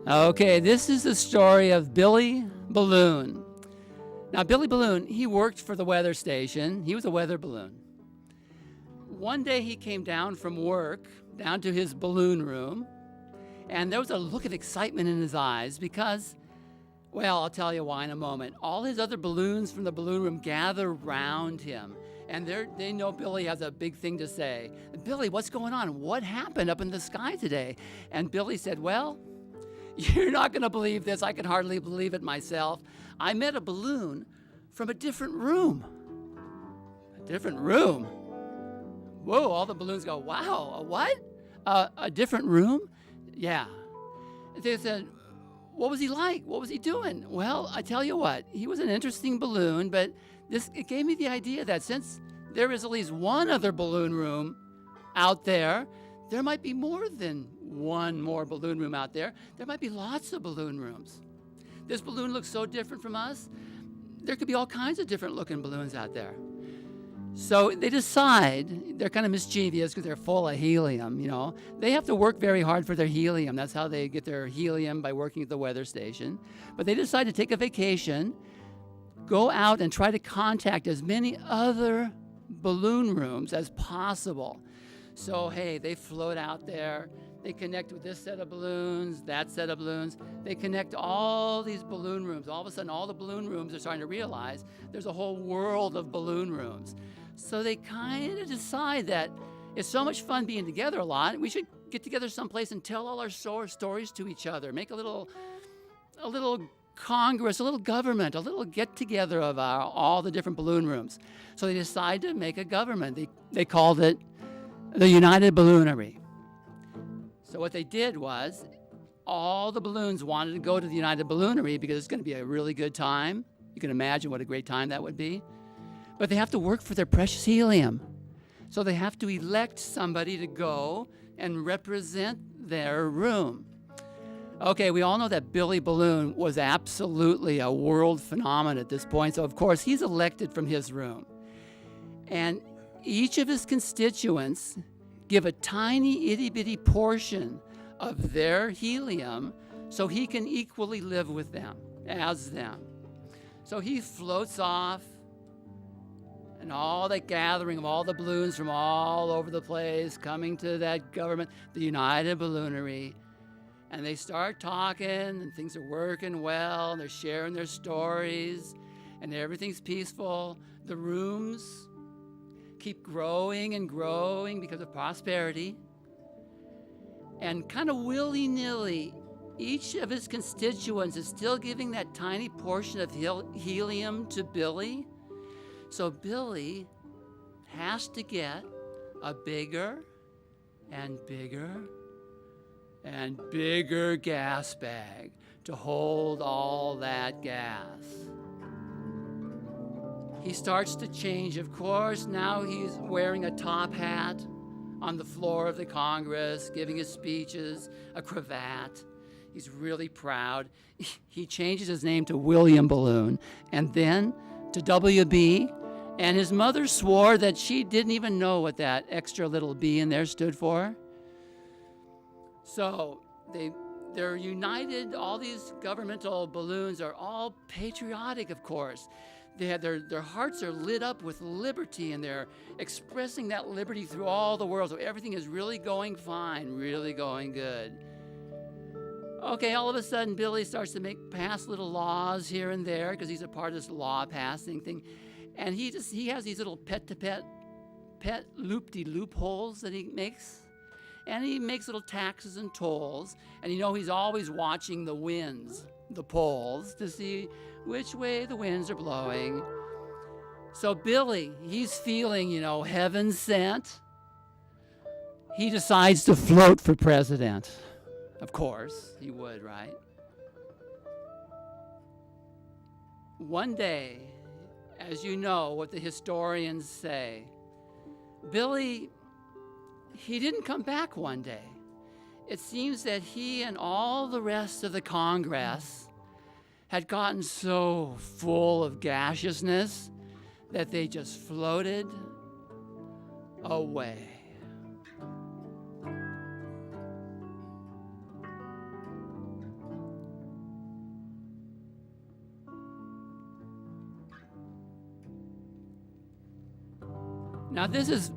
Okay, this is the story of Billy Balloon. Now, Billy Balloon, he worked for the weather station. He was a weather balloon. One day he came down from work, down to his balloon room, and there was a look of excitement in his eyes because, well, I'll tell you why in a moment. All his other balloons from the balloon room gather round him, and they know Billy has a big thing to say. Billy, what's going on? What happened up in the sky today? And Billy said, well, you're not going to believe this. I can hardly believe it myself. I met a balloon from a different room. A different room? Whoa, all the balloons go, wow, a what? A different room? Yeah. They said, what was he like? What was he doing? Well, I tell you what, he was an interesting balloon, but it gave me the idea that since there is at least one other balloon room out there, there might be more than one more balloon room out there. There might be lots of balloon rooms. This balloon looks so different from us. There could be all kinds of different looking balloons out there. So they decide, they're kind of mischievous because they're full of helium, you know. They have to work very hard for their helium. That's how they get their helium, by working at the weather station. But they decide to take a vacation, go out and try to contact as many other balloon rooms as possible. So, hey, they float out there. They connect with this set of balloons, that set of balloons. They connect all these balloon rooms. All of a sudden, all the balloon rooms are starting to realize there's a whole world of balloon rooms. So they kind of decide that it's so much fun being together a lot, we should get together someplace and tell all our stories to each other. Make a little Congress, a little government, a little get-together of all the different balloon rooms. So they decide to make a government. They called it the United Balloonery. So what they did was, all the balloons wanted to go to the United Balloonery because it's going to be a really good time. You can imagine what a great time that would be. But they have to work for their precious helium. So they have to elect somebody to go and represent their room. Okay, we all know that Billy Balloon was absolutely a world phenomenon at this point. So, of course, he's elected from his room. And each of his constituents give a tiny itty-bitty portion of their helium so he can equally live with them, as them. So he floats off, and all that gathering of all the balloons from all over the place coming to that government, the United Balloonery, and they start talking, and things are working well, and they're sharing their stories, and everything's peaceful. The rooms keep growing and growing because of prosperity. And kind of willy-nilly, each of his constituents is still giving that tiny portion of helium to Billy. So Billy has to get a bigger and bigger and bigger gas bag to hold all that gas. He starts to change, of course. Now he's wearing a top hat on the floor of the Congress, giving his speeches, a cravat. He's really proud. He changes his name to William Balloon and then to W.B., and his mother swore that she didn't even know what that extra little B in there stood for. So they're united. All these governmental balloons are all patriotic, of course. They have their hearts are lit up with liberty, and they're expressing that liberty through all the world. So everything is really going fine, really going good. Okay, all of a sudden, Billy starts to pass little laws here and there because he's a part of this law passing thing. And he has these little pet loop-de-loopholes that he makes. And he makes little taxes and tolls. And he's always watching the winds, the poles, to see which way the winds are blowing. So Billy, he's feeling, heaven sent. He decides to float for president. Of course, he would, right? One day, as you know what the historians say, Billy, he didn't come back one day. It seems that he and all the rest of the Congress had gotten so full of gaseousness that they just floated away. this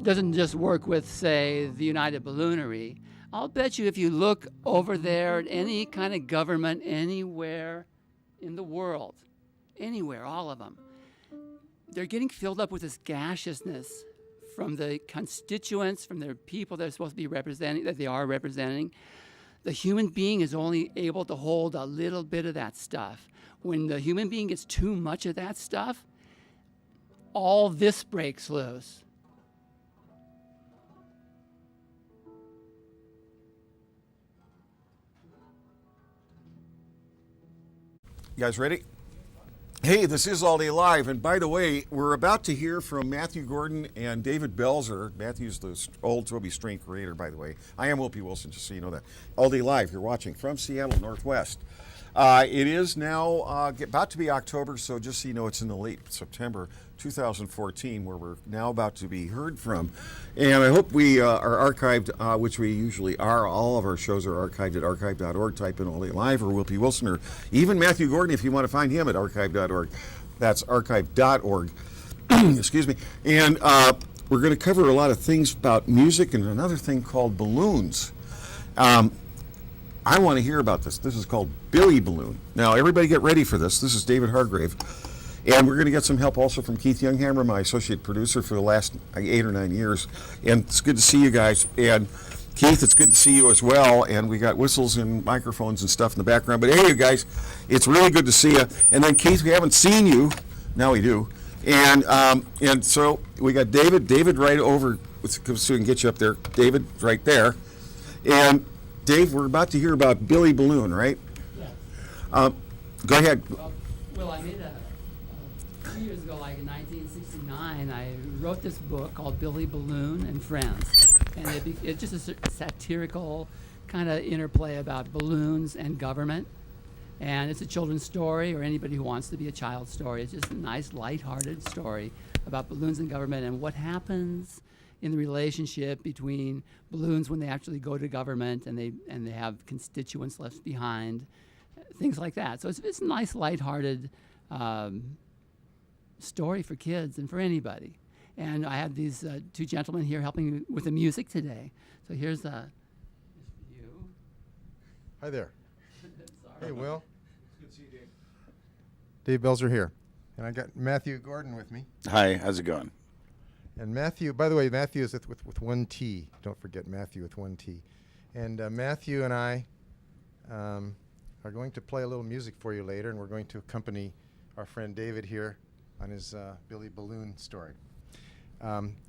doesn't just work with, say, the United Balloonery. I'll bet you if you look over there at any kind of government anywhere in the world, anywhere, all of them, they're getting filled up with this gaseousness from the constituents, from their people they're supposed to be representing, that they are representing. The human being is only able to hold a little bit of that stuff. When the human being gets too much of that stuff, all this breaks loose. You guys ready? Hey, this is AllDayLive, and by the way, we're about to hear from Mathew Gordon and David Belzer. Mathew's the old Toby string creator, by the way. I am WillPWilson, just so you know that. AllDayLive, you're watching from Seattle, Northwest. It is now about to be October, so just so you know, it's in the late September 2014, where we're now about to be heard from. And I hope we are archived, which we usually are. All of our shows are archived at archive.org. Type in AllDayLive or WillPWilson, or even Mathew Gordon if you want to find him at archive.org. That's archive.org. Excuse me. And we're going to cover a lot of things about music and another thing called balloons. I want to hear about this. This is called Billy Balloon. Now, everybody get ready for this. This is David Hargrave. And we're going to get some help also from Keith Younghammer, my associate producer for the last 8 or 9 years. And it's good to see you guys. And Keith, it's good to see you as well. And we got whistles and microphones and stuff in the background. But hey, you guys, it's really good to see you. And then Keith, we haven't seen you. Now we do. And so we got David. David right over. Let's come so we can get you up there. David right there. And Dave, we're about to hear about Billy Balloon, right? Yes. Go ahead. Well, I made 2 years ago, like in 1969, I wrote this book called Billy Balloon and Friends. And it's just a satirical kind of interplay about balloons and government. And it's a children's story, or anybody who wants to be a child's story. It's just a nice, lighthearted story about balloons and government and what happens in the relationship between balloons when they actually go to government and they have constituents left behind, things like that. So it's a nice, lighthearted story for kids and for anybody. And I have these two gentlemen here helping me with the music today. So here's you. Hi there. Hey, Will. Good to see you, Dave. Dave Belzer here. And I got Mathew Gordon with me. Hi, how's it going? And Mathew, by the way, Mathew is with one T. Don't forget Mathew with one T. And Mathew and I are going to play a little music for you later, and we're going to accompany our friend David here on his Billy Balloon story.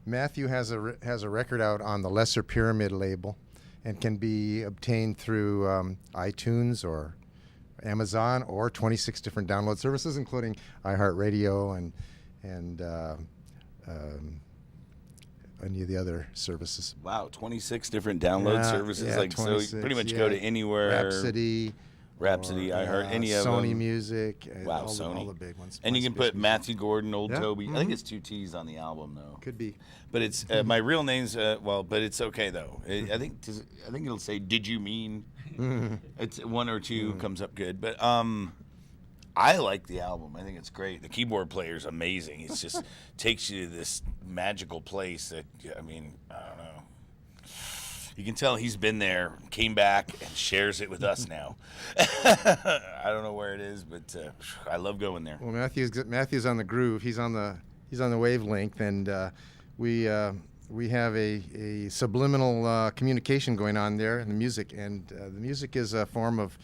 Mathew has a record out on the Lesser Pyramid label and can be obtained through iTunes or Amazon or 26 different download services, including iHeartRadio and any of the other services. Wow, 26 different download services. Yeah, like so, you pretty much go to anywhere. Rhapsody, iHeart, any of them. Sony Music. Wow, all Sony. the big ones. And you can put Mathew Gordon, Old Yeah, Toby. I think it's 2 T's on the album though. Could be. But it's my real name's but it's okay though. I think it'll say "Did you mean?" It's 1 or 2 comes up good, but I like the album. I think it's great. The keyboard player is amazing. It just takes you to this magical place that, I mean, I don't know. You can tell he's been there, came back, and shares it with us now. I don't know where it is, but I love going there. Well, Matthew's on the groove. He's on the wavelength, and we have a subliminal communication going on there in the music, and the music is a form of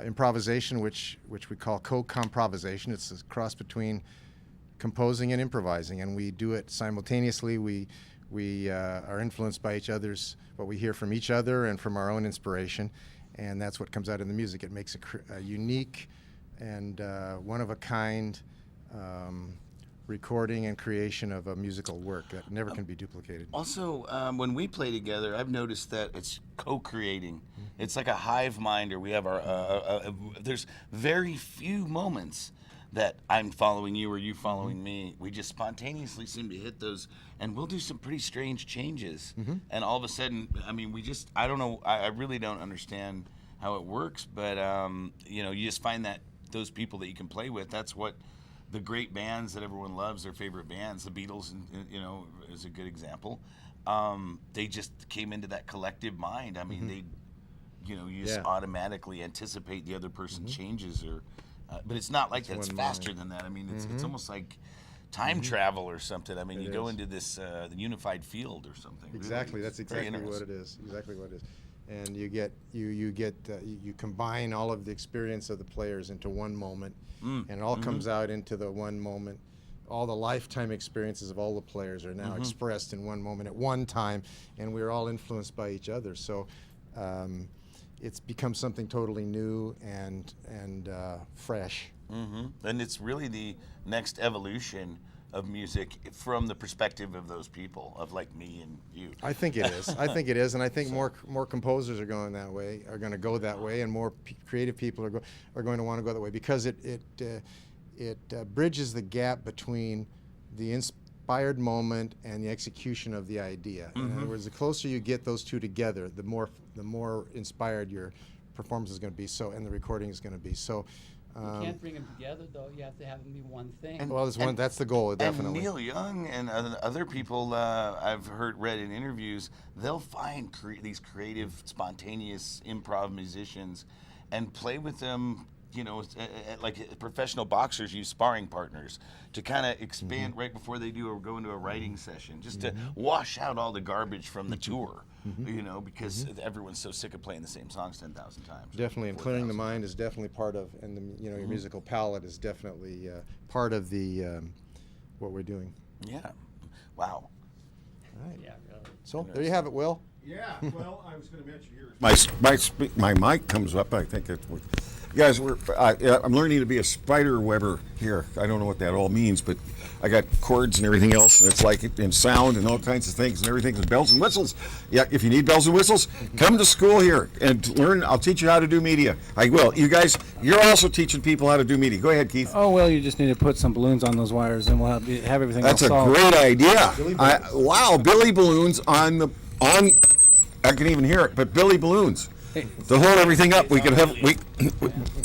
improvisation, which we call co-comprovisation. It's a cross between composing and improvising, and we do it simultaneously. We are influenced by each other's, what we hear from each other and from our own inspiration, and that's what comes out in the music. It makes a unique and one-of-a-kind recording and creation of a musical work that never can be duplicated. Also, when we play together, I've noticed that it's co-creating. It's like a hive mind, or we have there's very few moments that I'm following you or you following me. We just spontaneously seem to hit those, and we'll do some pretty strange changes. And all of a sudden, I mean, I don't know, I really don't understand how it works, but you just find that those people that you can play with, that's what the great bands that everyone loves, their favorite bands, the Beatles, is a good example. They just came into that collective mind. I mean, they, you just automatically anticipate the other person changes, but it's not like that. It's faster than that. I mean, it's almost like time travel or something. I mean, you go into this the unified field or something. Exactly, really. that's exactly what it is. Exactly what it is. And you combine all of the experience of the players into one moment, and it all comes out into the one moment. All the lifetime experiences of all the players are now expressed in one moment at one time, and we're all influenced by each other. So it's become something totally new and fresh. And it's really the next evolution of music from the perspective of those people, of like me and you. I think it is. I think it is, and I think more composers are going that way, are going to go that way, and more creative people are going to want to go that way, because it bridges the gap between the inspired moment and the execution of the idea. In other words, the closer you get those two together, the more inspired your performance is going to be. So, and the recording is going to be. So. You can't bring them together, though. You have to have them be one thing. Well, that's the goal, definitely. And Neil Young and other people I've read in interviews, they'll find these creative, spontaneous improv musicians and play with them, like professional boxers use sparring partners to kind of expand right before they go into a writing session, just to wash out all the garbage from the tour. Because everyone's so sick of playing the same songs 10,000 times. Definitely, and clearing the mind is definitely part of, and your musical palette is definitely part of the what we're doing. Yeah. Wow. All right. Yeah, really. So there you have it, Will. Yeah, well, I was going to mention here. My mic comes up. I think guys, I'm learning to be a spider webber here. I don't know what that all means, but I got chords and everything else, and it's like in sound and all kinds of things, and everything's bells and whistles. Yeah, if you need bells and whistles, come to school here and learn. I'll teach you how to do media. I will. You guys, you're also teaching people how to do media. Go ahead, Keith. Oh, well, you just need to put some balloons on those wires, and we'll have everything That's else solved. great idea. Wow, Billy Balloons on. I can even hear it, but Billy Balloons. To hold everything up, we could have.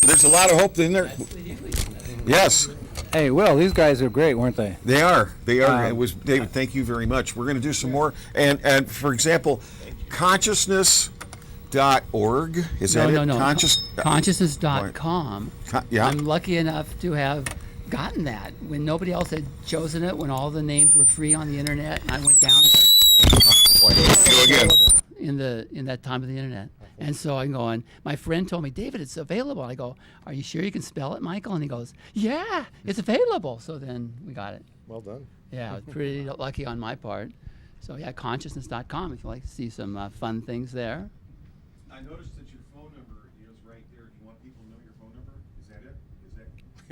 There's a lot of hope in there. Yes. Hey, Will, these guys are great, weren't they? They are. It was David. Thank you very much. We're going to do some more. And for example, consciousness.org. Is that it? No. Consciousness.com. Yeah. I'm lucky enough to have gotten that when nobody else had chosen it, when all the names were free on the internet, and I went down there. Go again. In that time of the internet. And so I'm going, my friend told me, David, it's available. I go, are you sure you can spell it, Michael? And he goes, yeah, it's available. So then we got it. Well done. Yeah, I was pretty lucky on my part. So yeah, consciousness.com if you like to see some fun things there. I noticed that your phone number is right there. Do you want people to know your phone number? Is that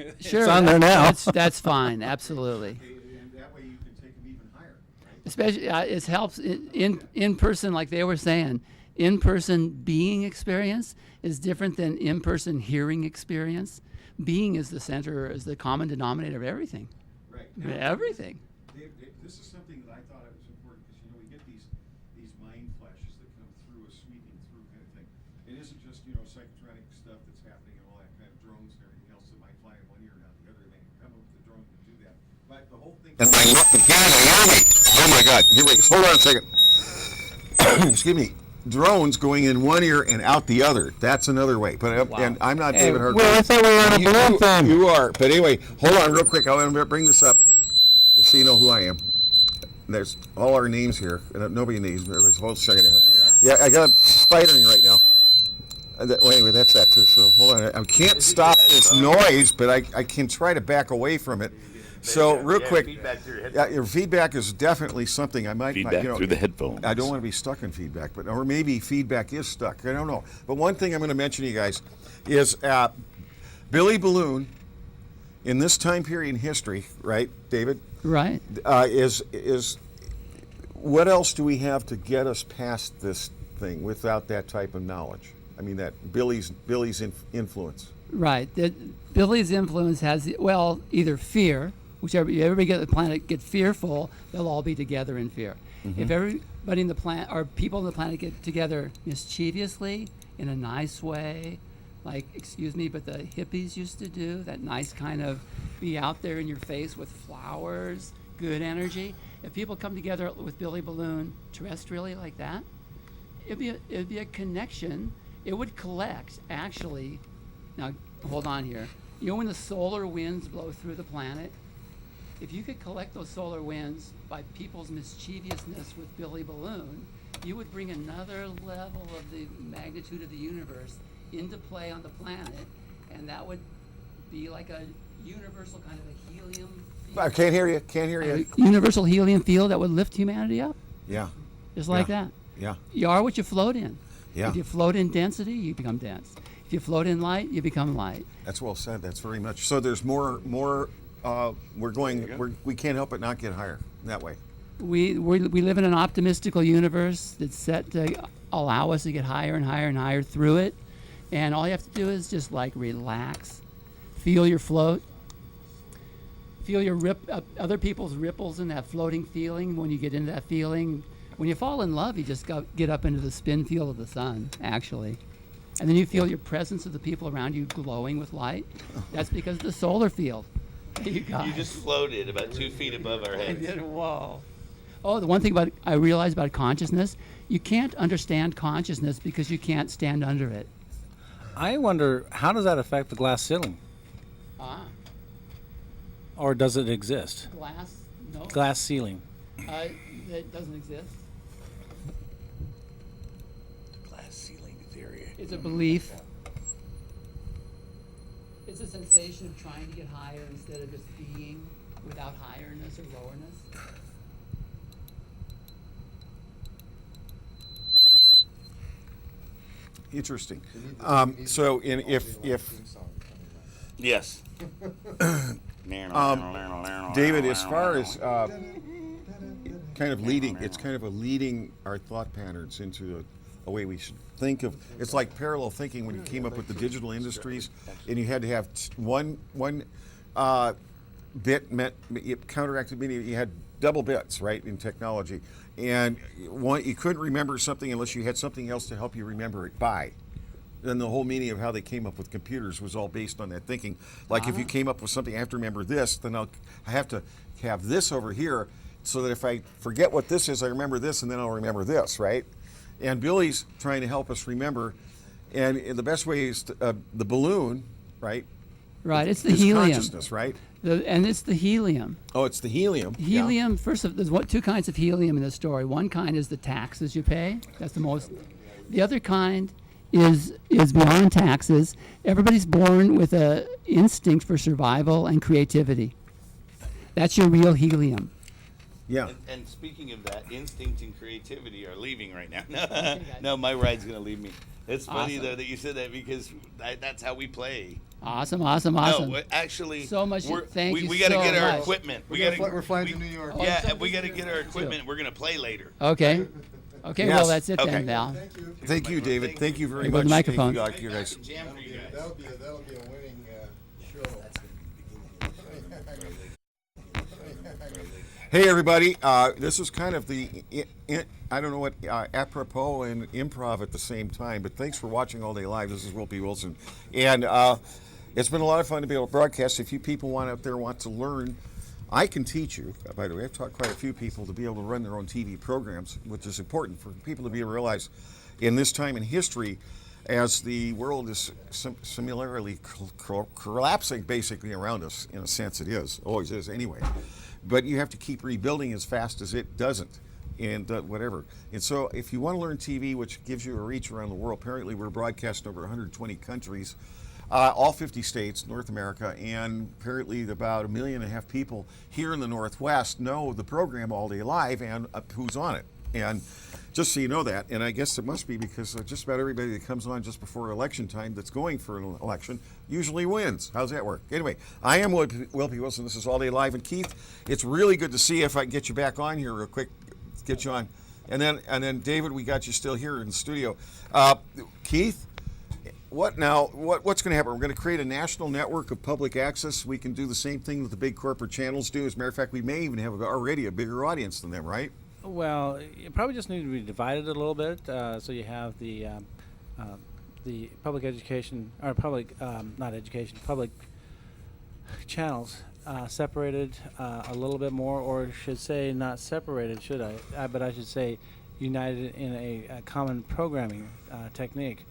it? Sure. It's on there now. That's fine, absolutely. And that way you can take them even higher, right? Especially, it helps in person, like they were saying. In-person being experience is different than in-person hearing experience. Being is the center, is the common denominator of everything. Right. Everything. This is something that I thought it was important because we get these mind flashes that come through a sweeping through kind of thing. It isn't just psychotronic stuff that's happening and all that kind of drones and everything else that might fly in one ear and out the other. They can come up with the drone to do that. But the whole thing. And oh my God! Here, wait. Hold on a second. Excuse me. Drones going in one ear and out the other. That's another way. But and I'm not David Hargrave. Well, I thought we were on a balloon thing. You are. But anyway, hold on real quick. I want to bring this up so you know who I am. There's all our names here. Nobody needs me. There's a whole second here. Yeah, I got spidering right now. Well, anyway, that's that too. So hold on. I can't stop this noise, but I can try to back away from it. So real quick, your feedback is definitely something I might through the headphones. I don't want to be stuck in feedback, or maybe feedback is stuck. I don't know. But one thing I'm going to mention to you guys is Billy Balloon in this time period in history, right, David? Right. Is what else do we have to get us past this thing without that type of knowledge? I mean, that Billy's influence. Right. Billy's influence has either fear. Whichever everybody get the planet get fearful, they'll all be together in fear. Mm-hmm. If everybody in the planet or people on the planet get together mischievously in a nice way, like, excuse me, but the hippies used to do, that nice kind of be out there in your face with flowers, good energy. If people come together with Billy Balloon terrestrially like that, it'd be a connection. It would collect, actually. Now, hold on here. You know when the solar winds blow through the planet? If you could collect those solar winds by people's mischievousness with Billy Balloon, you would bring another level of the magnitude of the universe into play on the planet, and that would be like a universal kind of a helium field. I can't hear you. A universal helium field that would lift humanity up, Yeah. just like Yeah. that. Yeah. You are what you float in. Yeah. If you float in density, you become dense. If you float in light, you become light. That's well said. That's very much. So there's more. We can't help but not get higher that way. We live in an optimistical universe that's set to allow us to get higher and higher and higher through it. And all you have to do is just like relax, feel your float, feel your other people's ripples in that floating feeling. When you get into that feeling, when you fall in love, you just get up into the spin field of the sun, actually. And then you feel your presence of the people around you glowing with light. That's because of the solar field. You guys. You just floated about 2 feet above our I heads. did. Whoa. Oh, the one thing I realized about consciousness, you can't understand consciousness because you can't stand under it. I wonder, how does that affect the glass ceiling? Or does it exist? Glass? No. Glass ceiling. That doesn't exist. Glass ceiling theory. It's a belief. It's a sensation of trying to get higher instead of just being without higherness or lowerness. Interesting. So if Yes. David, as far as kind of leading, it's kind of a leading our thought patterns into a way we should think of. It's like parallel thinking when you came up with the digital industries, and you had to have one bit meant it counteracted meaning. You had double bits, right, in technology, and you couldn't remember something unless you had something else to help you remember it by. Then the whole meaning of how they came up with computers was all based on that thinking. Like if you came up with something, I have to remember this, then I have to have this over here, so that if I forget what this is, I remember this, and then I'll remember this, right? And Billy's trying to help us remember, and the best way is the balloon, right? Right, it's the Is helium. consciousness, right? And it's the helium. Oh, it's the helium. Yeah. Helium, there's two kinds of helium in this story. One kind is the taxes you pay. That's the most. The other kind is beyond taxes. Everybody's born with an instinct for survival and creativity. That's your real helium. Yeah. And speaking of that, instinct and creativity are leaving right now. No, my ride's going to leave me. It's funny, Awesome. though, that you said that because that's how we play. Awesome. No, actually, So much. Thank you we got to so get our much. equipment. We're flying to New York. Oh, Yeah, something we got to to get our equipment. We're going to play later. Okay. Okay, Yes. well, that's it Okay. then, Val. Thank you, David. Thank you very Here go much. the microphone. Thank you guys. Jam for you guys. That'll be a winning show. Hey, everybody. This is kind of the, I don't know what, apropos and improv at the same time, but thanks for watching All Day Live. This is WillPWilson. And it's been a lot of fun to be able to broadcast. If you people want to learn, I can teach you. By the way, I've taught quite a few people to be able to run their own TV programs, which is important for people to be able to realize in this time in history, as the world is similarly collapsing basically around us, in a sense it is, always is anyway. But you have to keep rebuilding as fast as it doesn't, and whatever. And so if you want to learn TV, which gives you a reach around the world, apparently we're broadcast in over 120 countries, all 50 states, North America, and apparently about 1.5 million people here in the Northwest know the program All Day Live and who's on it. And just so you know that, and I guess it must be because just about everybody that comes on just before election time that's going for an election usually wins. How's that work? Anyway, I am WillPWilson. This is All Day Live. And Keith, it's really good to see you. If I can get you back on here real quick, get you on. And then David, we got you still here in the studio. Keith, what's going to happen? We're going to create a national network of public access. We can do the same thing that the big corporate channels do. As a matter of fact, we may even have already a bigger audience than them, right? Well, it probably just need to be divided a little bit. So you have the the public education or public not education public channels separated a little bit more, or should say not separated, should I? But I should say united in a common programming technique.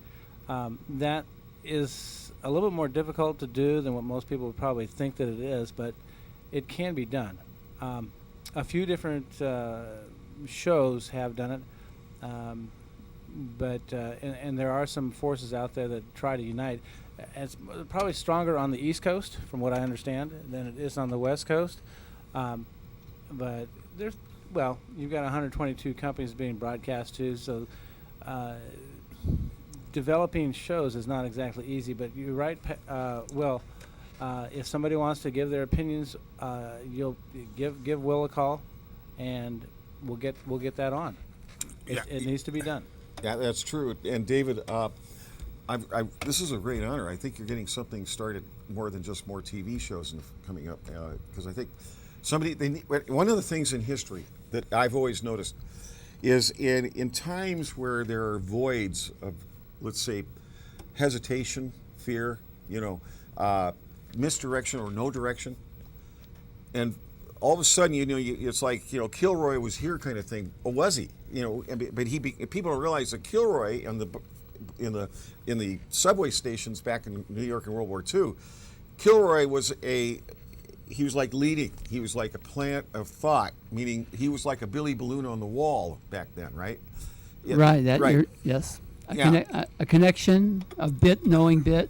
That is a little bit more difficult to do than what most people would probably think that it is, but it can be done. A few different shows have done it, but there are some forces out there that try to unite. It's probably stronger on the East Coast, from what I understand, than it is on the West Coast. But you've got 122 companies being broadcast to, so developing shows is not exactly easy. But you're right, Will. If somebody wants to give their opinions, you'll give Will a call, and we'll get that on. It needs to be done. Yeah, that's true. And David, this is a great honor. I think you're getting something started more than just more TV shows coming up, because I think one of the things in history that I've always noticed is in times where there are voids of, let's say, hesitation, fear, misdirection or no direction, and all of a sudden, it's like, Kilroy was here kind of thing. Or was he? But people don't realize that Kilroy in the subway stations back in New York in World War II, Kilroy was he was like leading. He was like a plant of thought, meaning he was like a Billy Balloon on the wall back then, right? Right. Yes. A connection, a bit knowing bit,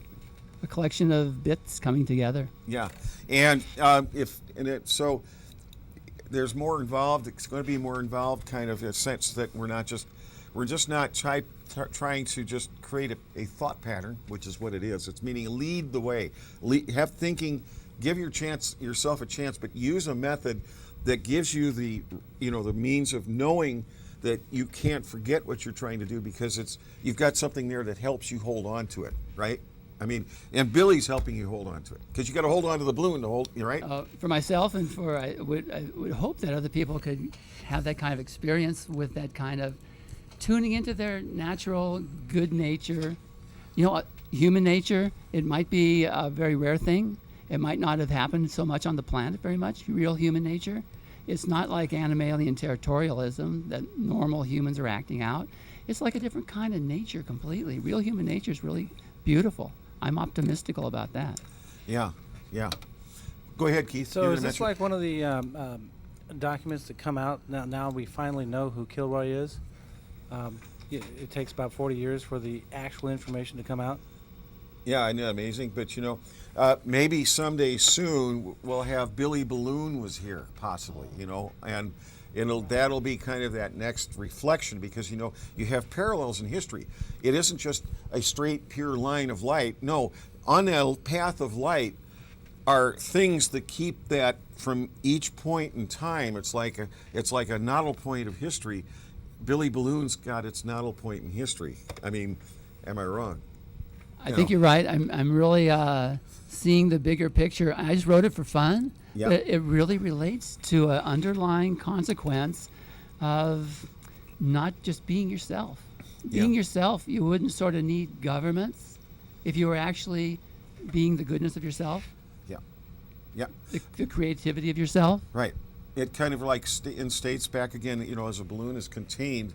a collection of bits coming together. Yeah, and so there's more involved. It's going to be more involved, kind of a sense that we're just not trying to just create a thought pattern, which is what it is. It's meaning lead the way, have thinking, give yourself a chance, but use a method that gives you the means of knowing that you can't forget what you're trying to do, because you've got something there that helps you hold on to it, right? I mean, and Billy's helping you hold on to it, because you got to hold on to the balloon to hold, right? For myself, and I would hope that other people could have that kind of experience with that kind of tuning into their natural good nature. Human nature, it might be a very rare thing. It might not have happened so much on the planet very much, real human nature. It's not like animalian territorialism that normal humans are acting out. It's like a different kind of nature completely. Real human nature is really beautiful. I'm optimistical about that. Yeah. Go ahead, Keith. So is this like one of the documents that come out now we finally know who Kilroy is? It takes about 40 years for the actual information to come out. Yeah, I know, amazing. But maybe someday soon we'll have Billy Balloon was here, possibly. And that'll be kind of that next reflection, because you have parallels in history. It isn't just a straight, pure line of light. No, on that path of light are things that keep that from each point in time. It's like a nodal point of history. Billy Balloon's got its nodal point in history. I mean, am I wrong? I think you're right. I'm really seeing the bigger picture. I just wrote it for fun, but it really relates to an underlying consequence of not just being yourself. Being yourself, you wouldn't sort of need governments if you were actually being the goodness of yourself. Yeah. The creativity of yourself. Right. It kind of like states back again, as a balloon is contained,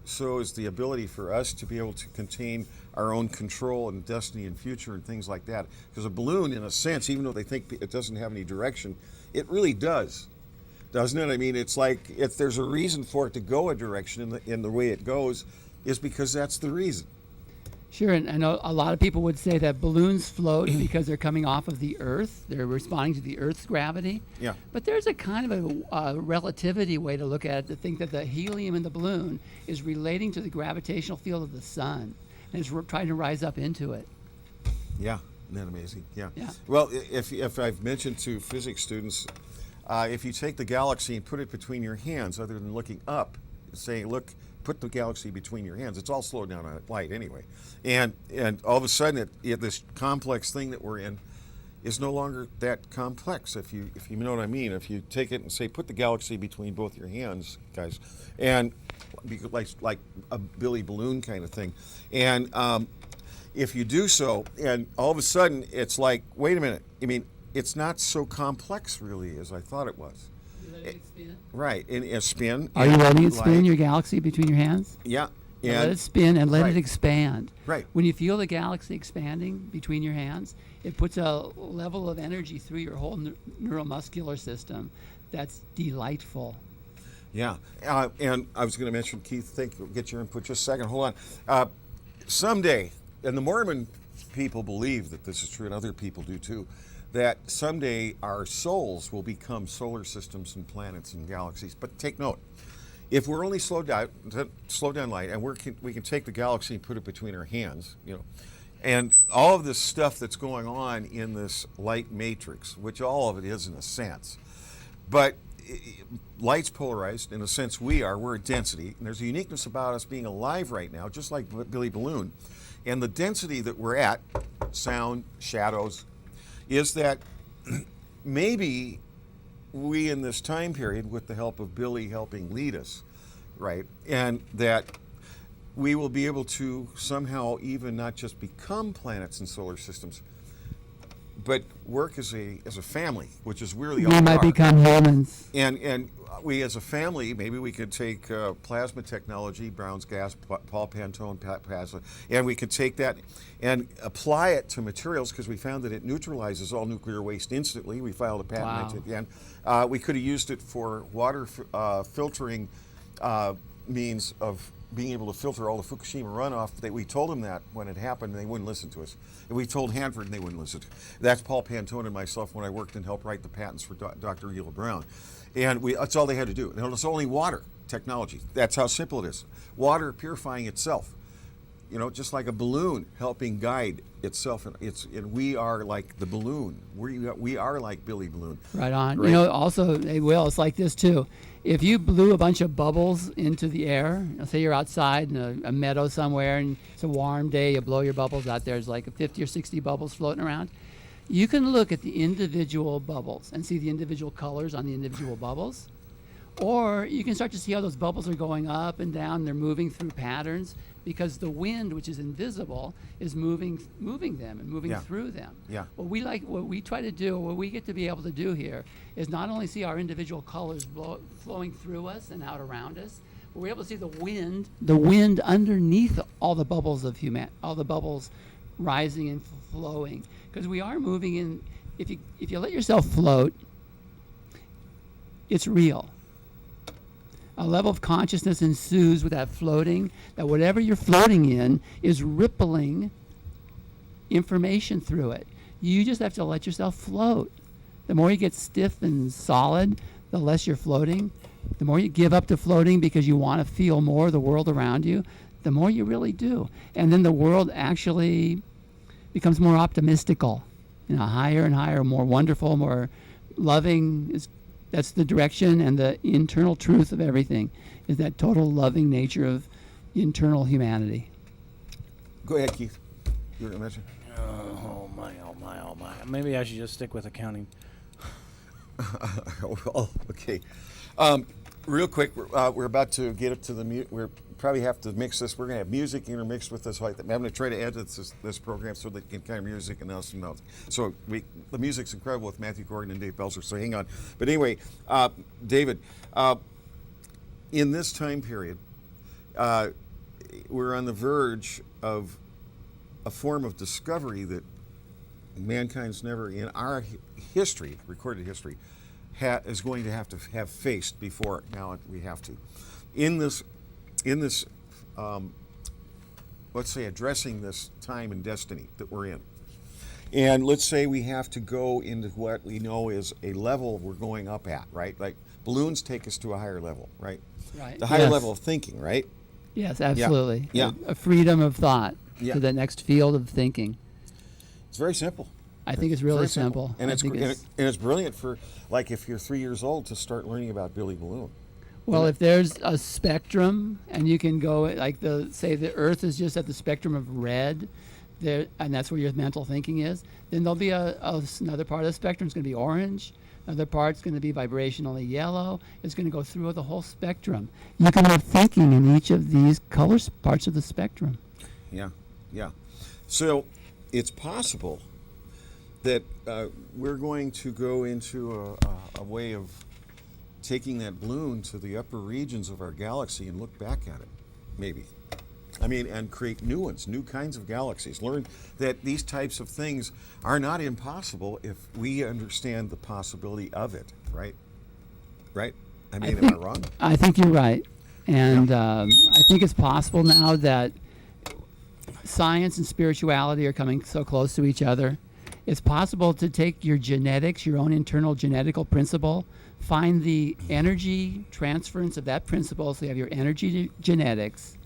so is the ability for us to be able to contain our own control and destiny and future and things like that. Because a balloon, in a sense, even though they think it doesn't have any direction, it really does, doesn't it? I mean, it's like if there's a reason for it to go a direction in the way it goes, is because that's the reason. Sure, and I know a lot of people would say that balloons float because they're coming off of the Earth. They're responding to the Earth's gravity. Yeah. But there's a kind of a relativity way to look at it, to think that the helium in the balloon is relating to the gravitational field of the sun, and it's trying to rise up into it. Yeah, isn't that amazing? Yeah. Well, if I've mentioned to physics students, if you take the galaxy and put it between your hands, other than looking up, saying, look, put the galaxy between your hands. It's all slowed down on light anyway. And all of a sudden, this complex thing that we're in is no longer that complex, if you know what I mean. If you take it and say, put the galaxy between both your hands, guys, and like a Billy Balloon kind of thing. And if you do so, and all of a sudden it's like, wait a minute. I mean, it's not so complex really as I thought it was. Right, in a spin. Are you letting it spin like- your galaxy between your hands? Yeah. Let it spin and let right. it expand. Right. When you feel the galaxy expanding between your hands, it puts a level of energy through your whole neuromuscular system that's delightful. Yeah, and I was going to mention, Keith, get your input just a second. Hold on. Someday, and the Mormon people believe that this is true, and other people do too, that someday our souls will become solar systems and planets and galaxies. But take note, if we're only slow down light, and we can take the galaxy and put it between our hands, and all of this stuff that's going on in this light matrix, which all of it is in a sense, but light's polarized in a sense. We're a density, and there's a uniqueness about us being alive right now, just like Billy Balloon, and the density that we're at, sound, shadows, is that maybe we in this time period, with the help of Billy helping lead us, right, and that we will be able to somehow even not just become planets and solar systems, but work as a family, which is really all We we might are. become humans. And we as a family, maybe we could take plasma technology, Brown's gas, Paul Pantone, plasma, and we could take that and apply it to materials, because we found that it neutralizes all nuclear waste instantly. We filed a patent Wow. again. We could have used it for water filtering means of being able to filter all the Fukushima runoff. We told them that when it happened, and they wouldn't listen to us. And we told Hanford, and they wouldn't listen. That's Paul Pantone and myself when I worked and helped write the patents for Dr. Ela Brown. And that's all they had to do. And it's only water technology. That's how simple it is. Water purifying itself. Just like a balloon helping guide itself. And we are like the balloon. We are like Billy Balloon. Right on. Right. Also, hey, Will, it's like this too. If you blew a bunch of bubbles into the air, say you're outside in a meadow somewhere and it's a warm day, you blow your bubbles out there, there's like 50 or 60 bubbles floating around. You can look at the individual bubbles and see the individual colors on the individual bubbles. Or you can start to see how those bubbles are going up and down, they're moving through patterns, because the wind, which is invisible, is moving them and moving Yeah. through them. Yeah. What we try to do, what we get to be able to do here, is not only see our individual colors flowing through us and out around us, but we're able to see the wind underneath all the bubbles of all the bubbles rising and flowing, because we are moving in. If you let yourself float, it's real. A level of consciousness ensues with that floating, that whatever you're floating in is rippling information through it. You just have to let yourself float. The more you get stiff and solid, the less you're floating. The more you give up to floating because you want to feel more of the world around you, the more you really do. And then the world actually becomes more optimistical, higher and higher, more wonderful, more loving. That's the direction and the internal truth of everything, is that total loving nature of internal humanity. Go ahead, Keith. You were going to mention? Oh my. Maybe I should just stick with accounting. Well, okay. Real quick, we're about to get up to the mute. We're probably have to mix this. We're going to have music intermixed with this. I'm going to try to edit this program so that you can kind of music and else and else. So the music's incredible with Mathew Gordon and Dave Belzer. So hang on. But anyway, David, in this time period, we're on the verge of a form of discovery that mankind's never in our history, recorded history, is going to have faced before. Now we have to. In this, let's say, addressing this time and destiny that we're in. And let's say we have to go into what we know is a level we're going up at, right? Like balloons take us to a higher level, right? Right. The higher Yes. level of thinking, right? Yes, absolutely. Yeah. A freedom of thought Yeah. to the next field of thinking. It's very simple. I think it's really Very simple. And I it's think and it's brilliant for, like, if you're 3 years old, to start learning about Billy Balloon. Well, if there's a spectrum and you can go, like, say the Earth is just at the spectrum of red, there, and that's where your mental thinking is, then there'll be another part of the spectrum is going to be orange. Another part's going to be vibrationally yellow. It's going to go through the whole spectrum. You can have thinking in each of these parts of the spectrum. Yeah, yeah. So it's possible that we're going to go into a way of taking that balloon to the upper regions of our galaxy and look back at it, maybe. I mean, and create new ones, new kinds of galaxies. Learn that these types of things are not impossible if we understand the possibility of it, right? Right? I mean, am I wrong? I think you're right. And I think it's possible now that science and spirituality are coming so close to each other. It's possible to take your genetics, your own internal genetical principle, find the energy transference of that principle, so you have your energy genetics.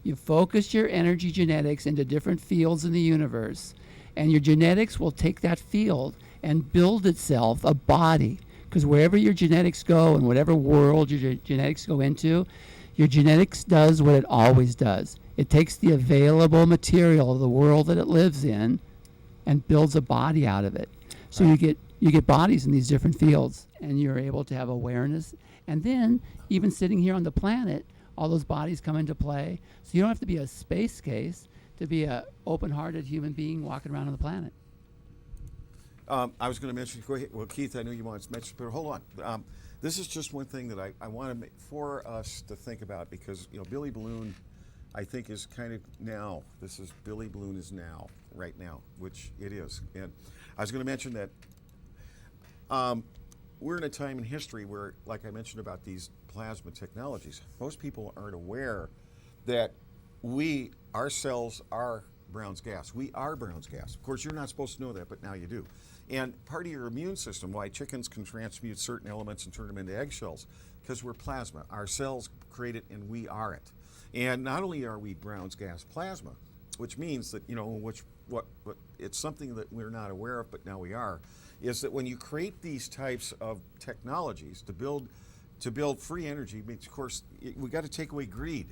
You focus your energy genetics into different fields in the universe, and your genetics will take that field and build itself a body. Because wherever your genetics go and whatever world your genetics go into, your genetics does what it always does. It takes the available material of the world that it lives in and builds a body out of it. So you get bodies in these different fields, and you're able to have awareness. And then, even sitting here on the planet, all those bodies come into play. So you don't have to be a space case to be a open-hearted human being walking around on the planet. I was going to mention, go ahead. Well, Keith, I know you wanted to mention, but hold on. This is just one thing that I want to make for us to think about, because Billy Balloon, I think, is kind of now. This is Billy Balloon is now, right now, which it is. And I was going to mention that we're in a time in history where, like I mentioned about these plasma technologies, most people aren't aware that our cells are Brown's gas. We are Brown's gas. Of course, you're not supposed to know that, but now you do. And part of your immune system, why chickens can transmute certain elements and turn them into eggshells, because we're plasma. Our cells create it, and we are it. And not only are we Brown's gas plasma, which means that, what it's something that we're not aware of, but now we are, is that when you create these types of technologies to build free energy, of course, we got to take away greed.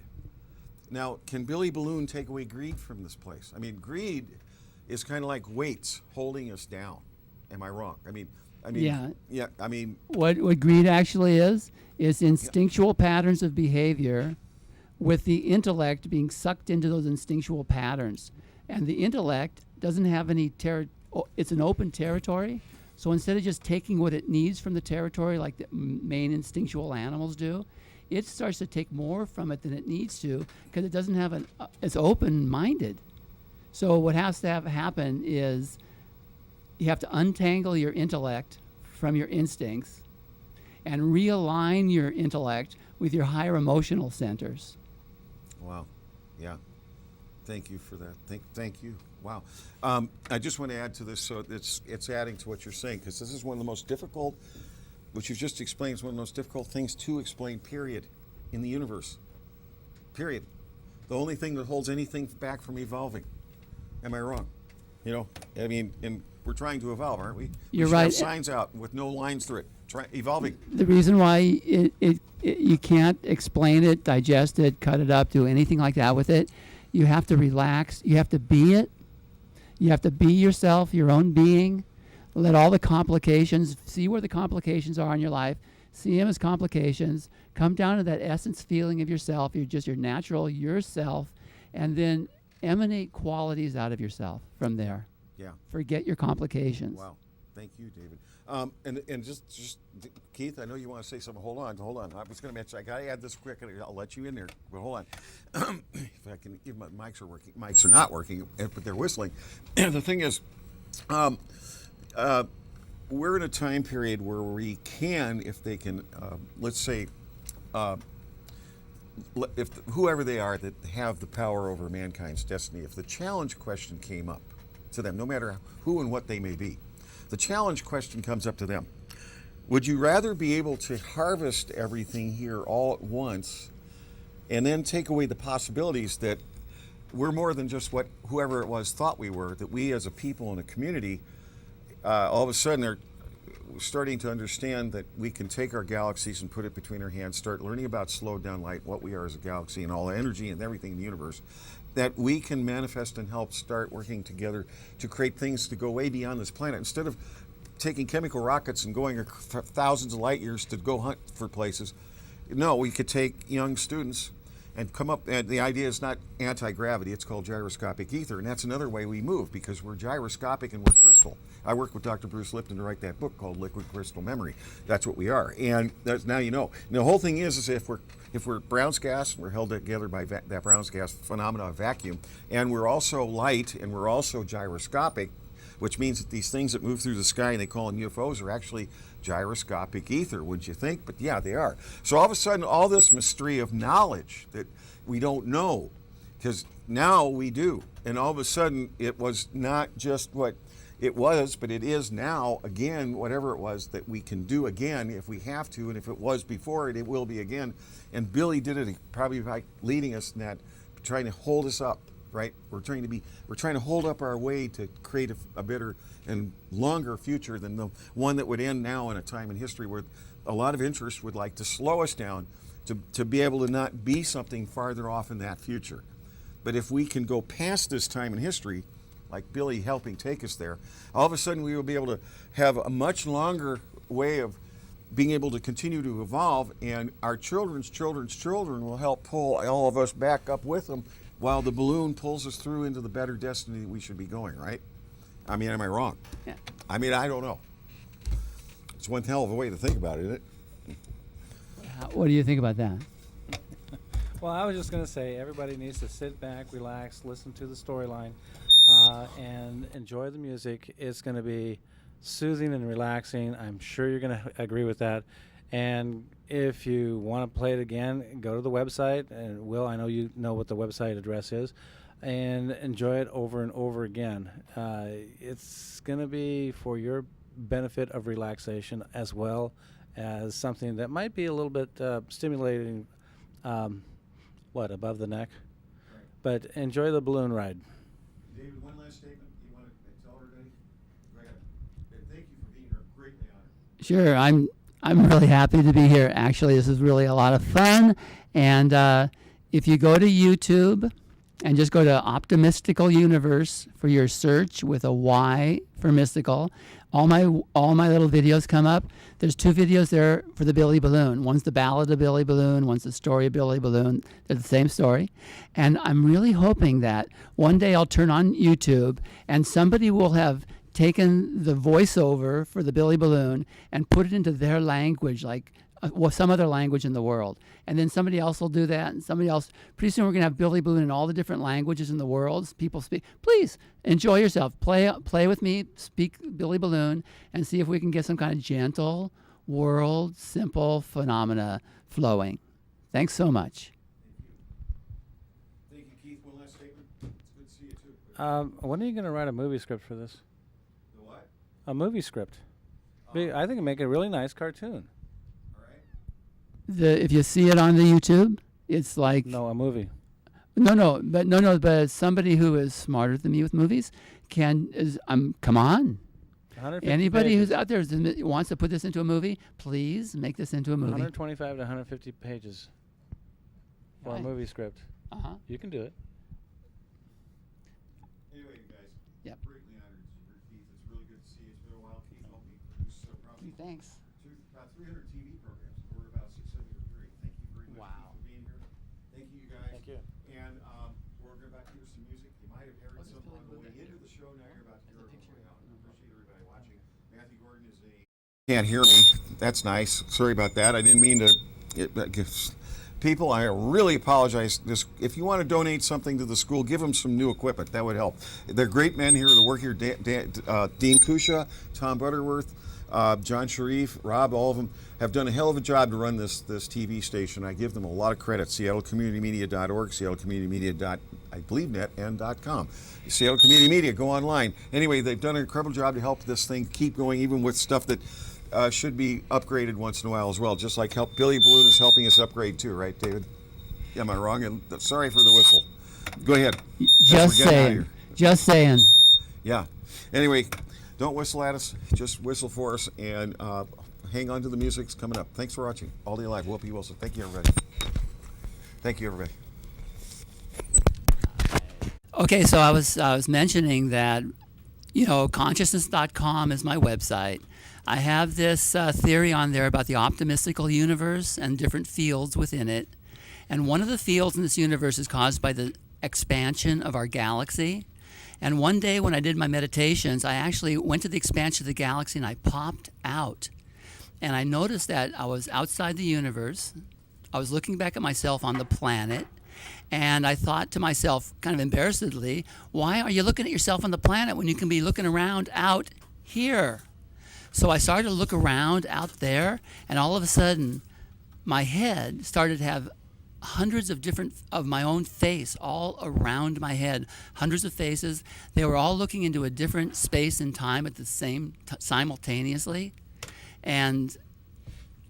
Now, can Billy Balloon take away greed from this place? I mean, greed is kind of like weights holding us down. Am I wrong? Yeah. I mean, what greed actually is instinctual patterns of behavior, with the intellect being sucked into those instinctual patterns. And the intellect doesn't have any it's an open territory. So instead of just taking what it needs from the territory, like the main instinctual animals do, it starts to take more from it than it needs to, because it doesn't have it's open-minded. So what has to happen is you have to untangle your intellect from your instincts and realign your intellect with your higher emotional centers. Wow. Yeah. Thank you for that. Thank you. Wow. I just want to add to this, so it's adding to what you're saying, because this is one of the most difficult, which you've just explained, is one of the most difficult things to explain, period, in the universe. Period. The only thing that holds anything back from evolving. Am I wrong? And we're trying to evolve, aren't we? You're we right. Have signs out with no lines through it. Evolving. The reason why you can't explain it, digest it, cut it up, do anything like that with it, you have to relax. You have to be it. You have to be yourself, your own being. Let all the complications, see where the complications are in your life. See them as complications. Come down to that essence feeling of yourself. You're just your natural yourself. And then emanate qualities out of yourself from there. Yeah. Forget your complications. Wow. Thank you, David. And just Keith, I know you want to say something. Hold on. I was going to mention, I got to add this quick, and I'll let you in there. But hold on. If I can, even my mics are working. Mics are not working, but they're whistling. The thing is, we're in a time period where we can, if they can, let's say, if whoever they are that have the power over mankind's destiny, if the challenge question came up to them, no matter who and what they may be, the challenge question comes up to them. Would you rather be able to harvest everything here all at once and then take away the possibilities that we're more than just what whoever it was thought we were, that we as a people in a community all of a sudden are starting to understand that we can take our galaxies and put it between our hands, start learning about slowed down light, what we are as a galaxy and all the energy and everything in the universe, that we can manifest and help start working together to create things to go way beyond this planet. Instead of taking chemical rockets and going thousands of light years to go hunt for places, no, we could take young students and come up. And the idea is not anti-gravity; it's called gyroscopic ether, and that's another way we move because we're gyroscopic and we're crystal. I worked with Dr. Bruce Lipton to write that book called Liquid Crystal Memory. That's what we are, and that's, now you know. And the whole thing is if we're Brown's gas, we're held together by that Brown's gas phenomena of vacuum, and we're also light, and we're also gyroscopic, which means that these things that move through the sky and they call them UFOs are actually gyroscopic ether, wouldn't you think? But yeah, they are. So all of a sudden, all this mystery of knowledge that we don't know, because now we do. And all of a sudden, it was not just what it was, but it is now, again, whatever it was that we can do again if we have to. And if it was before it will be again. And Billy did it probably by leading us in that, trying to hold us up. Right, we're trying to hold up our way to create a better and longer future than the one that would end now in a time in history where a lot of interest would like to slow us down to be able to not be something farther off in that future. But if we can go past this time in history, like Billy helping take us there, all of a sudden we will be able to have a much longer way of being able to continue to evolve, and our children's children's children will help pull all of us back up with them while the balloon pulls us through into the better destiny we should be going, right? I mean, am I wrong? Yeah. I mean, I don't know. It's one hell of a way to think about it, isn't it? What do you think about that? Well, I was just going to say everybody needs to sit back, relax, listen to the storyline, and enjoy the music. It's going to be soothing and relaxing. I'm sure you're going to agree with that. And if you want to play it again, go to the website. And Will, I know you know what the website address is, and enjoy it over and over again. It's going to be for your benefit of relaxation as well as something that might be a little bit stimulating, above the neck. Right. But enjoy the balloon ride. David, one last statement you want to tell everybody? Go ahead. And thank you for being here. Greatly honored. Sure, I'm really happy to be here. Actually, this is really a lot of fun. And if you go to YouTube and just go to Optimistical Universe for your search with a Y for mystical, all my little videos come up. There's 2 videos there for the Billy Balloon. One's the Ballad of Billy Balloon. One's the Story of Billy Balloon. They're the same story. And I'm really hoping that one day I'll turn on YouTube and somebody will have taken the voiceover for the Billy Balloon and put it into their language, like some other language in the world. And then somebody else will do that, and somebody else. Pretty soon we're going to have Billy Balloon in all the different languages in the world. People speak. Please enjoy yourself. Play with me. Speak Billy Balloon and see if we can get some kind of gentle, world, simple phenomena flowing. Thanks so much. Thank you, Keith. One last statement. It's good to see you, too. When are you going to write a movie script for this? The what? A movie script. I think it'd make a really nice cartoon. If you see it on the YouTube, it's like No, a movie. But somebody who is smarter than me with movies come on. 150 Anybody pages. who's out there wants to put this into a movie, please make this into a movie. 125 to 150 pages for a movie script. You can do it. Anyway, you guys. Yep. Greatly honored to hear Keith. It's really good to see you. It's been a while. Keith helped me produce probably Thanks. about 300 TV programs. We're about 673. Thank you very much Wow. Keith, for being here. Thank you, you guys. Thank you. And we're going to back to hear some music. You might have heard some on the way into the show. Now you're about to hear it on the way out. I appreciate everybody watching. Mathew Gordon is can't hear me. That's nice. Sorry about that. I didn't mean to. People, I really apologize. If you want to donate something to the school, give them some new equipment. That would help. They're great men here that work here. Dean Kusha, Tom Butterworth, John Sharif, Rob, all of them have done a hell of a job to run this TV station. I give them a lot of credit. SeattleCommunityMedia.org, SeattleCommunityMedia.net and .com. Seattle Community Media, go online. Anyway, they've done an incredible job to help this thing keep going, even with stuff that should be upgraded once in a while as well. Just like Billy Balloon is helping us upgrade too, right, David? Am I wrong? And sorry for the whistle. Go ahead. Just saying. Just saying. Yeah. Anyway, don't whistle at us. Just whistle for us and hang on to the music. It's coming up. Thanks for watching. AllDayLive. WillPWilson. Thank you, everybody. Thank you, everybody. Okay, so I was mentioning that, consciousness.com is my website. I have this theory on there about the optimistical universe and different fields within it. And one of the fields in this universe is caused by the expansion of our galaxy. And one day when I did my meditations, I actually went to the expansion of the galaxy and I popped out. And I noticed that I was outside the universe. I was looking back at myself on the planet. And I thought to myself, kind of embarrassedly, why are you looking at yourself on the planet when you can be looking around out here? So I started to look around out there, and all of a sudden, my head started to have hundreds of different of my own face all around my head, hundreds of faces. They were all looking into a different space and time at the same simultaneously. And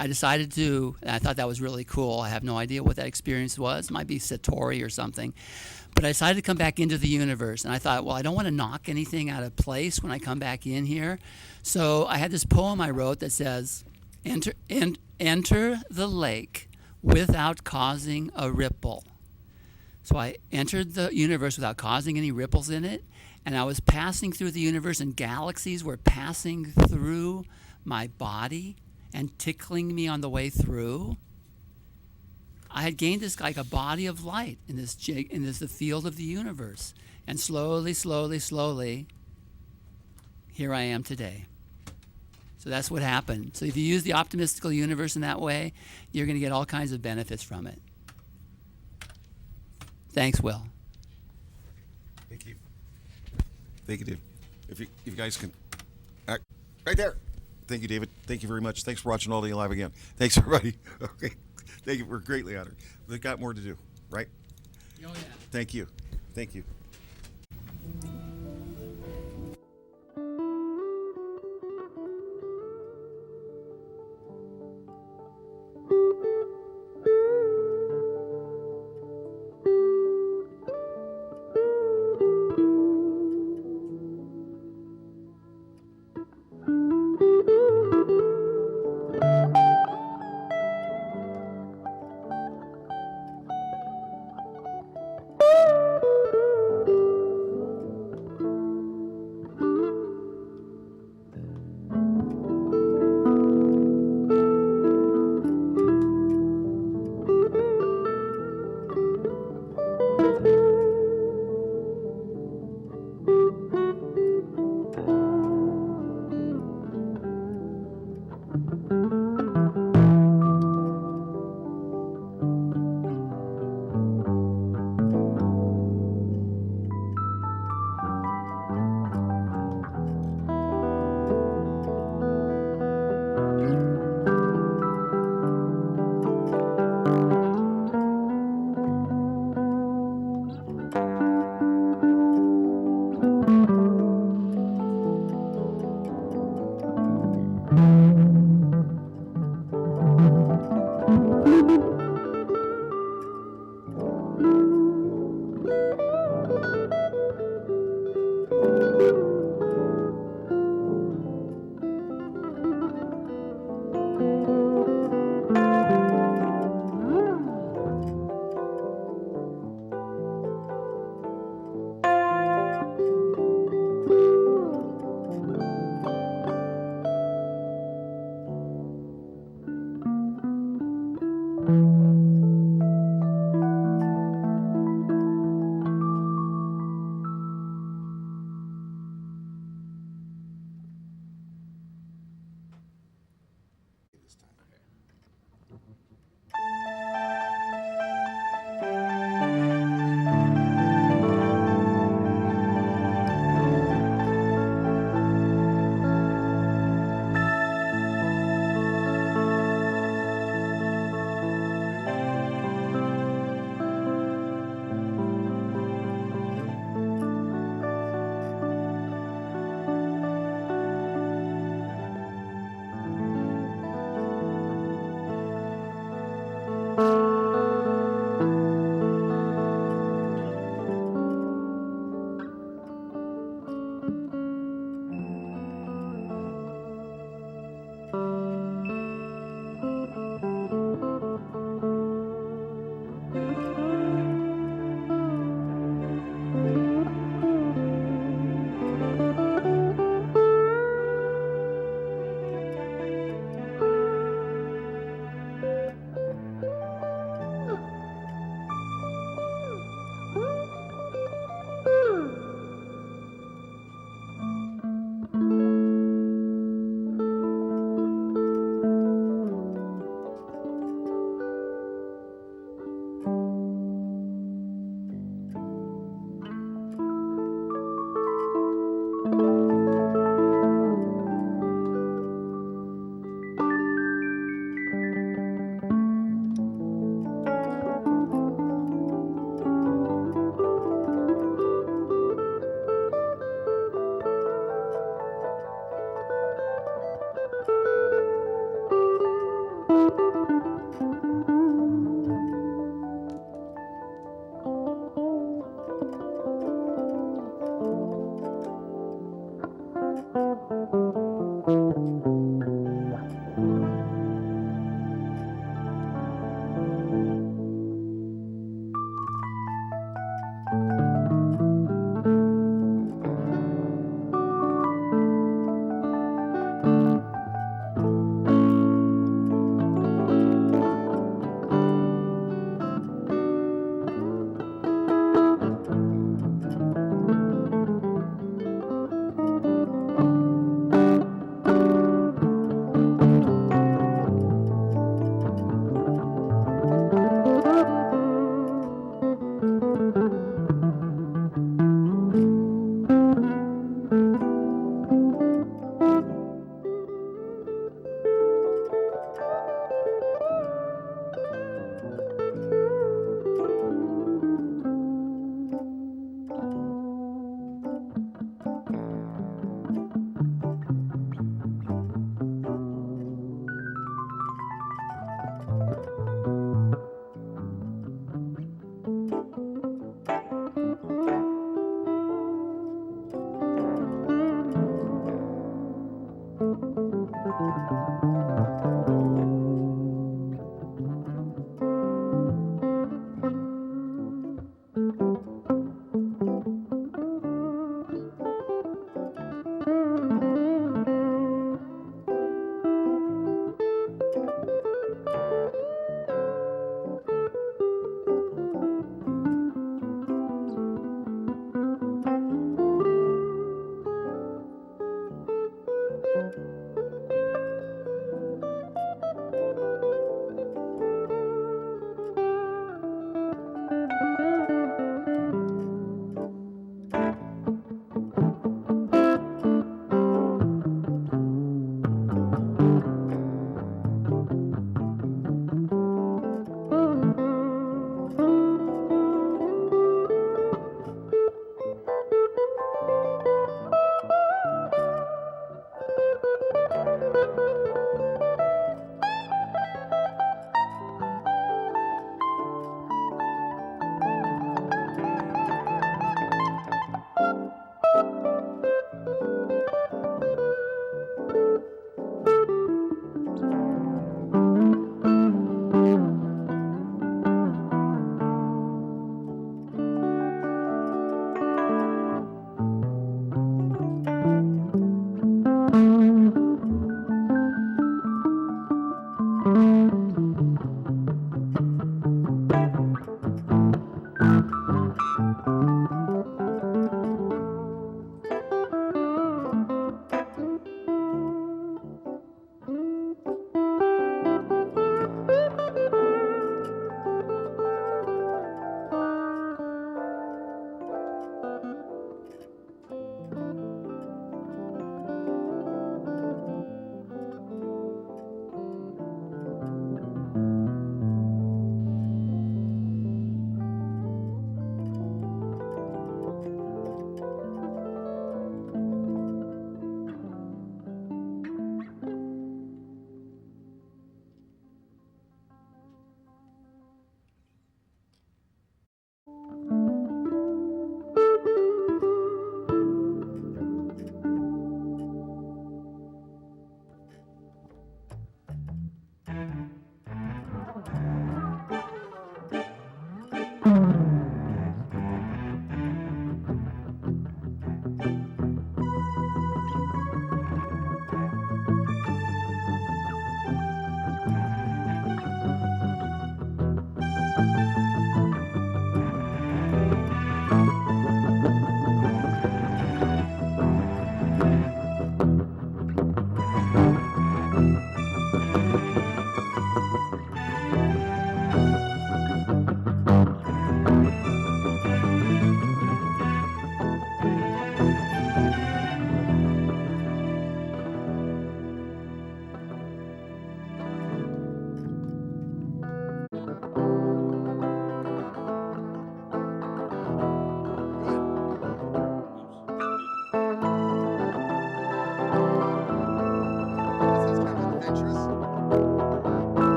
I decided to, and I thought that was really cool. I have no idea what that experience was. It might be Satori or something. But I decided to come back into the universe. And I thought, well, I don't want to knock anything out of place when I come back in here. So I had this poem I wrote that says, enter the lake without causing a ripple. So I entered the universe without causing any ripples in it. And I was passing through the universe, and galaxies were passing through my body and tickling me on the way through. I had gained this like a body of light in the field of the universe. And slowly, slowly, slowly, here I am today. So that's what happened. So if you use the optimistical universe in that way, you're going to get all kinds of benefits from it. Thanks, Will. Thank you. Thank you, Dave. If you guys can act right there. Thank you, David. Thank you very much. Thanks for watching All Day Live again. Thanks, everybody. Okay. Thank you. We're greatly honored. They've got more to do, right? Oh, yeah. Thank you. Thank you.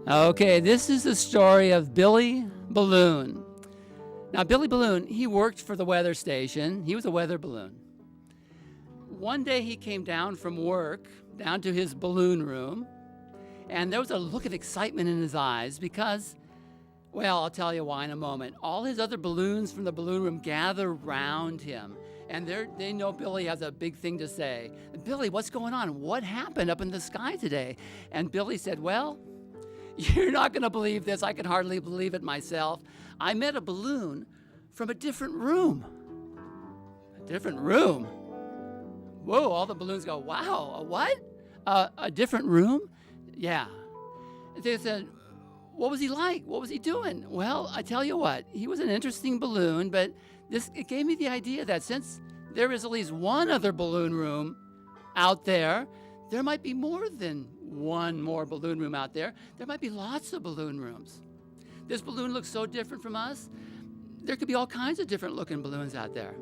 Okay, this is the story of Billy Balloon. Now, Billy Balloon, he worked for the weather station. He was a weather balloon. One day he came down from work, down to his balloon room, and there was a look of excitement in his eyes because, well, I'll tell you why in a moment. All his other balloons from the balloon room gather round him, and they know Billy has a big thing to say. Billy, what's going on? What happened up in the sky today? And Billy said, well, you're not going to believe this. I can hardly believe it myself. I met a balloon from a different room. A different room? Whoa, all the balloons go, wow, a what? A different room? Yeah. They said, what was he like? What was he doing? Well, I tell you what, he was an interesting balloon, but it gave me the idea that since there is at least one other balloon room out there, there might be more than one more balloon room out there. There might be lots of balloon rooms. This balloon looks so different from us. There could be all kinds of different looking balloons out there.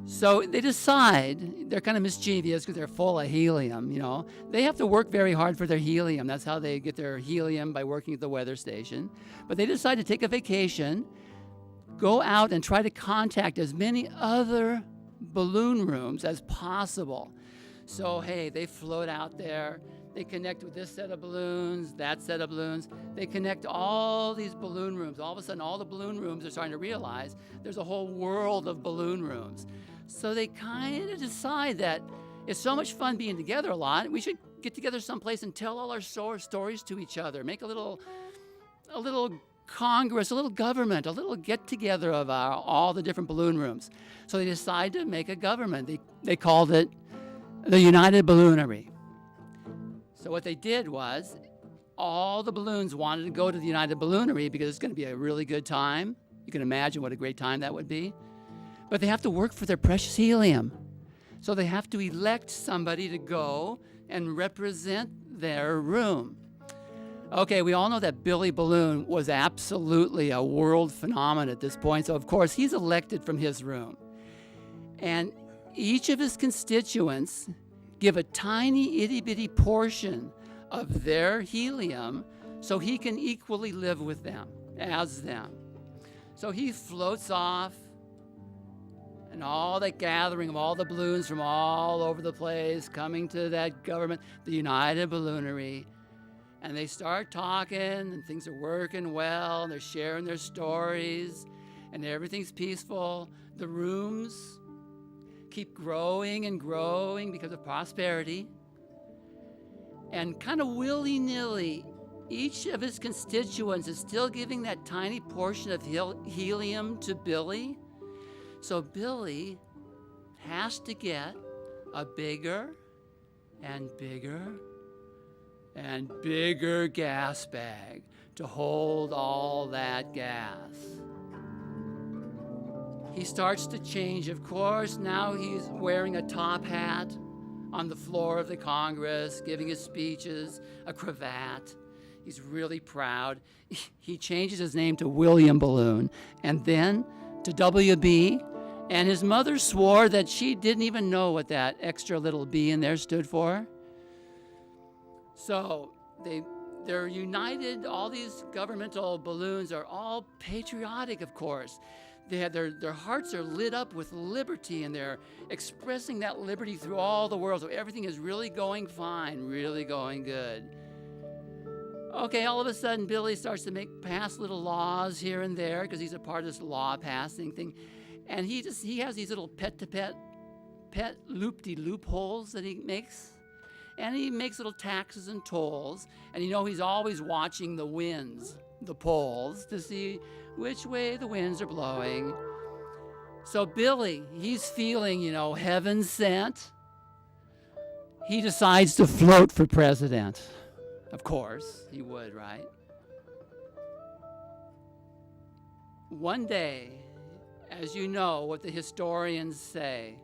So they decide, they're kind of mischievous because they're full of helium, you know. They have to work very hard for their helium. That's how they get their helium, by working at the weather station. But they decide to take a vacation, go out and try to contact as many other balloon rooms as possible. So, hey, they float out there. They connect with this set of balloons, that set of balloons. They connect all these balloon rooms. All of a sudden, all the balloon rooms are starting to realize there's a whole world of balloon rooms. So they kind of decide that it's so much fun being together a lot, we should get together someplace and tell all our stories to each other. Make a little Congress, a little government, a little get-together of all the different balloon rooms. So they decide to make a government. They called it the United Balloonery. So what they did was, all the balloons wanted to go to the United Balloonery because it's going to be a really good time. You can imagine what a great time that would be. But they have to work for their precious helium. So they have to elect somebody to go and represent their room. Okay, we all know that Billy Balloon was absolutely a world phenomenon at this point. So, of course, he's elected from his room. And each of his constituents give a tiny itty-bitty portion of their helium so he can equally live with them, as them. So he floats off, and all that gathering of all the balloons from all over the place coming to that government, the United Balloonery, and they start talking, and things are working well, and they're sharing their stories, and everything's peaceful. The rooms keep growing and growing because of prosperity. And kind of willy-nilly, each of his constituents is still giving that tiny portion of helium to Billy. So Billy has to get a bigger and bigger and bigger gas bag to hold all that gas. He starts to change, of course. Now he's wearing a top hat on the floor of the Congress, giving his speeches, a cravat. He's really proud. He changes his name to William Balloon, and then to WB. And his mother swore that she didn't even know what that extra little B in there stood for. So they're united. All these governmental balloons are all patriotic, of course. They have their hearts are lit up with liberty, and they're expressing that liberty through all the world. So everything is really going fine, really going good. Okay, all of a sudden, Billy starts to pass little laws here and there because he's a part of this law-passing thing. And he has these little pet loop-de-loopholes that he makes. And he makes little taxes and tolls. And he's always watching the winds, the poles, to see which way the winds are blowing. So Billy, he's feeling, heaven sent. He decides to float for president. Of course, he would, right? One day, as you know what the historians say,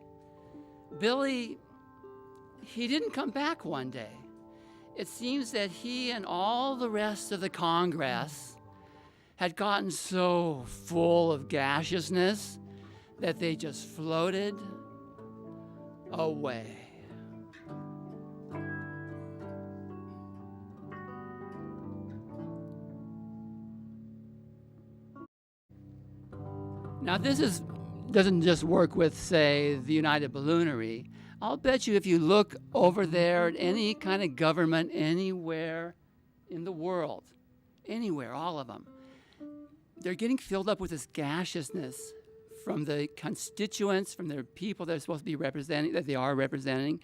Billy, he didn't come back one day. It seems that he and all the rest of the Congress had gotten so full of gaseousness that they just floated away. Now doesn't just work with, say, the United Balloonery. I'll bet you if you look over there at any kind of government anywhere in the world, anywhere, all of them, they're getting filled up with this gaseousness from the constituents, from their people they're supposed to be representing, that they are representing.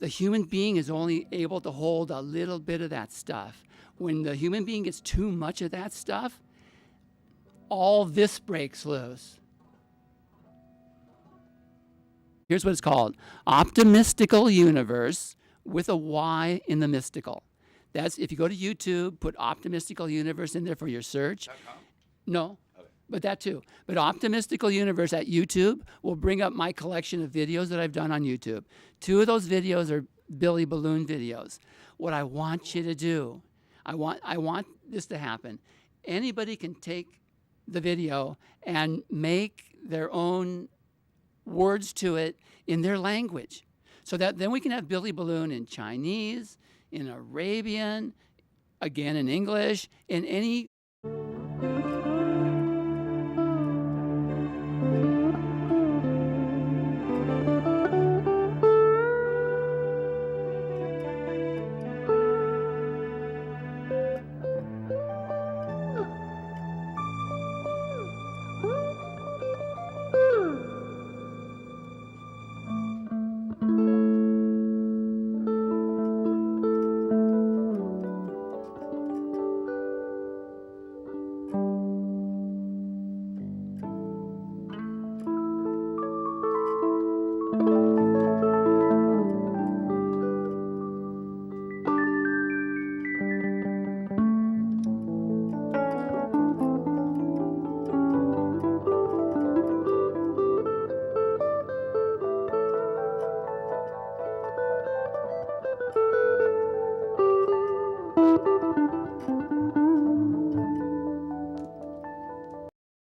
The human being is only able to hold a little bit of that stuff. When the human being gets too much of that stuff, all this breaks loose. Here's what it's called: optimistical universe with a Y in the mystical. That's if you go to YouTube, put optimistical universe in there for your search. No, but that too. But optimistical universe at YouTube will bring up my collection of videos that I've done on YouTube. 2 of those videos are Billy Balloon videos. What I want you to do, I want this to happen. Anybody can take the video and make their own words to it in their language, so that then we can have Billy Balloon in Chinese, in Arabian, again in English, in any